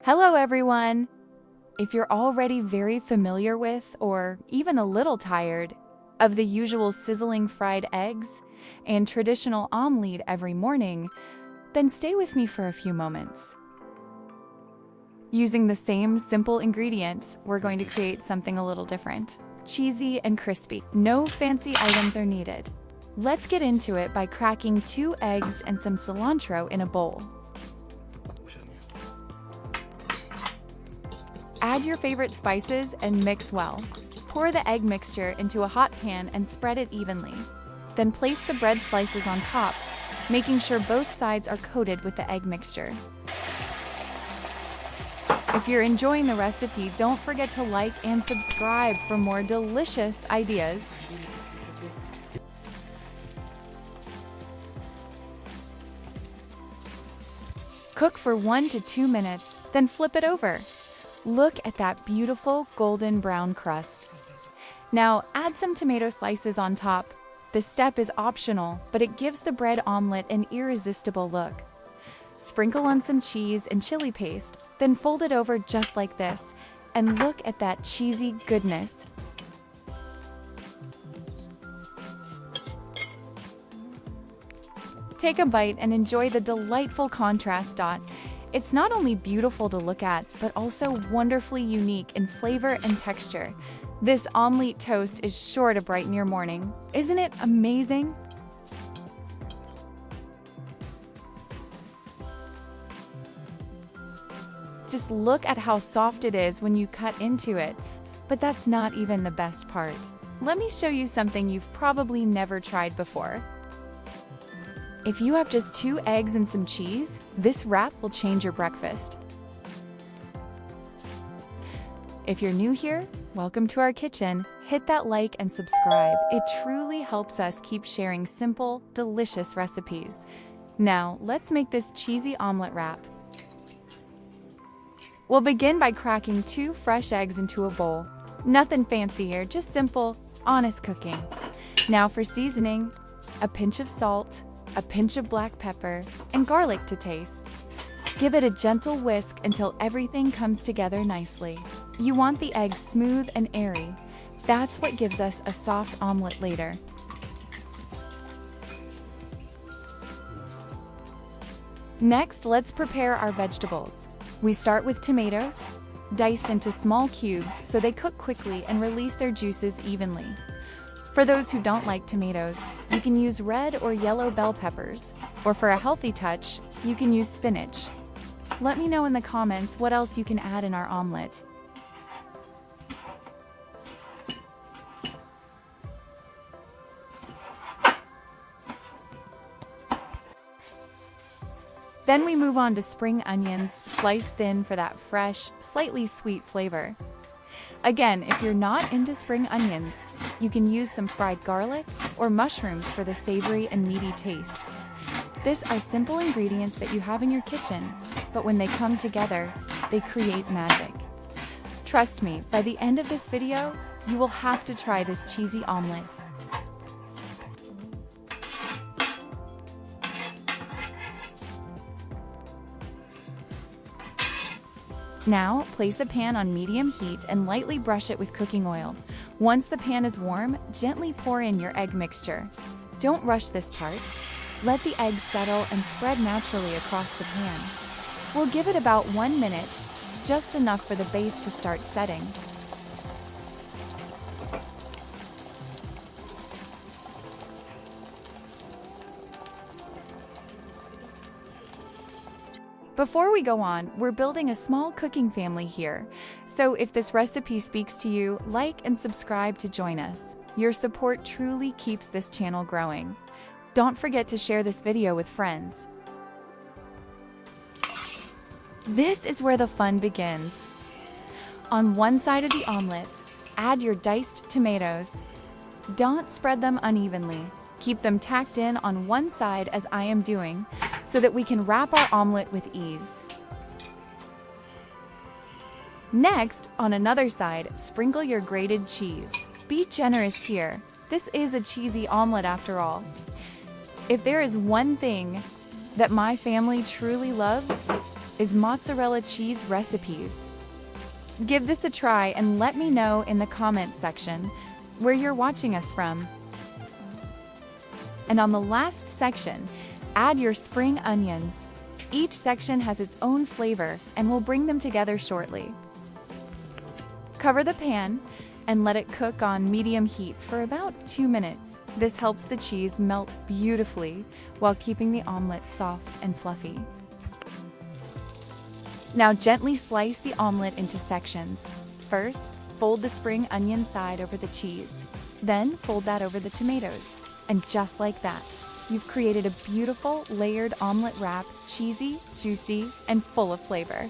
Hello everyone! If you're already very familiar with, or even a little tired, of the usual sizzling fried eggs and traditional omelette every morning, then stay with me for a few moments. Using the same simple ingredients, we're going to create something a little different. Cheesy and crispy. No fancy items are needed. Let's get into it by cracking 2 eggs and some cilantro in a bowl. Add your favorite spices and mix well. Pour the egg mixture into a hot pan and spread it evenly. Then place the bread slices on top, making sure both sides are coated with the egg mixture. If you're enjoying the recipe, don't forget to like and subscribe for more delicious ideas. Cook for 1 to 2 minutes, then flip it over. Look at that beautiful golden brown crust. Now add some tomato slices on top. This step is optional, but it gives the bread omelet an irresistible look. Sprinkle on some cheese and chili paste, then fold it over just like this, and look at that cheesy goodness. Take a bite and enjoy the delightful contrast. It's not only beautiful to look at, but also wonderfully unique in flavor and texture. This omelette toast is sure to brighten your morning. Isn't it amazing? Just look at how soft it is when you cut into it. But that's not even the best part. Let me show you something you've probably never tried before. If you have just 2 eggs and some cheese, this wrap will change your breakfast. If you're new here, welcome to our kitchen. Hit that like and subscribe. It truly helps us keep sharing simple, delicious recipes. Now, let's make this cheesy omelet wrap. We'll begin by cracking 2 fresh eggs into a bowl. Nothing fancy here, just simple, honest cooking. Now for seasoning, a pinch of salt, a pinch of black pepper, and garlic to taste. Give it a gentle whisk until everything comes together nicely. You want the eggs smooth and airy. That's what gives us a soft omelet later. Next, let's prepare our vegetables. We start with tomatoes, diced into small cubes so they cook quickly and release their juices evenly. For those who don't like tomatoes, you can use red or yellow bell peppers, or for a healthy touch, you can use spinach. Let me know in the comments what else you can add in our omelet. Then we move on to spring onions, sliced thin for that fresh, slightly sweet flavor. Again, if you're not into spring onions, you can use some fried garlic or mushrooms for the savory and meaty taste. These are simple ingredients that you have in your kitchen, but when they come together, they create magic. Trust me, by the end of this video, you will have to try this cheesy omelet. Now, place a pan on medium heat and lightly brush it with cooking oil. Once the pan is warm, gently pour in your egg mixture. Don't rush this part. Let the eggs settle and spread naturally across the pan. We'll give it about 1 minute, just enough for the base to start setting. Before we go on, we're building a small cooking family here, so if this recipe speaks to you, like and subscribe to join us. Your support truly keeps this channel growing. Don't forget to share this video with friends. This is where the fun begins. On one side of the omelet, add your diced tomatoes. Don't spread them unevenly. Keep them tacked in on one side as I am doing, so that we can wrap our omelet with ease. Next, on another side, sprinkle your grated cheese. Be generous here. This is a cheesy omelet after all. If there is one thing that my family truly loves, is mozzarella cheese recipes. Give this a try and let me know in the comments section where you're watching us from. And on the last section, add your spring onions. Each section has its own flavor and we'll bring them together shortly. Cover the pan and let it cook on medium heat for about 2 minutes. This helps the cheese melt beautifully while keeping the omelette soft and fluffy. Now gently slice the omelette into sections. First, fold the spring onion side over the cheese. Then fold that over the tomatoes. And just like that, you've created a beautiful layered omelette wrap, cheesy, juicy, and full of flavor.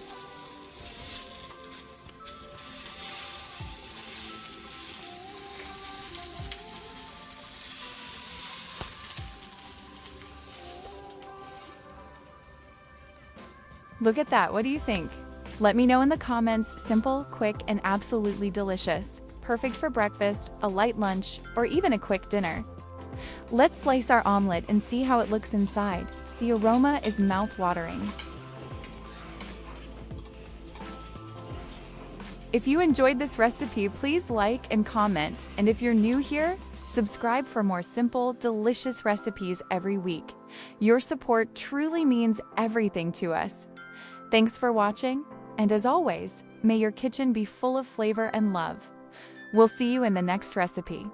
Look at that, what do you think? Let me know in the comments. Simple, quick, and absolutely delicious. Perfect for breakfast, a light lunch, or even a quick dinner. Let's slice our omelette and see how it looks inside. The aroma is mouth-watering. If you enjoyed this recipe, please like and comment. And if you're new here, subscribe for more simple, delicious recipes every week. Your support truly means everything to us. Thanks for watching, and as always, may your kitchen be full of flavor and love. We'll see you in the next recipe.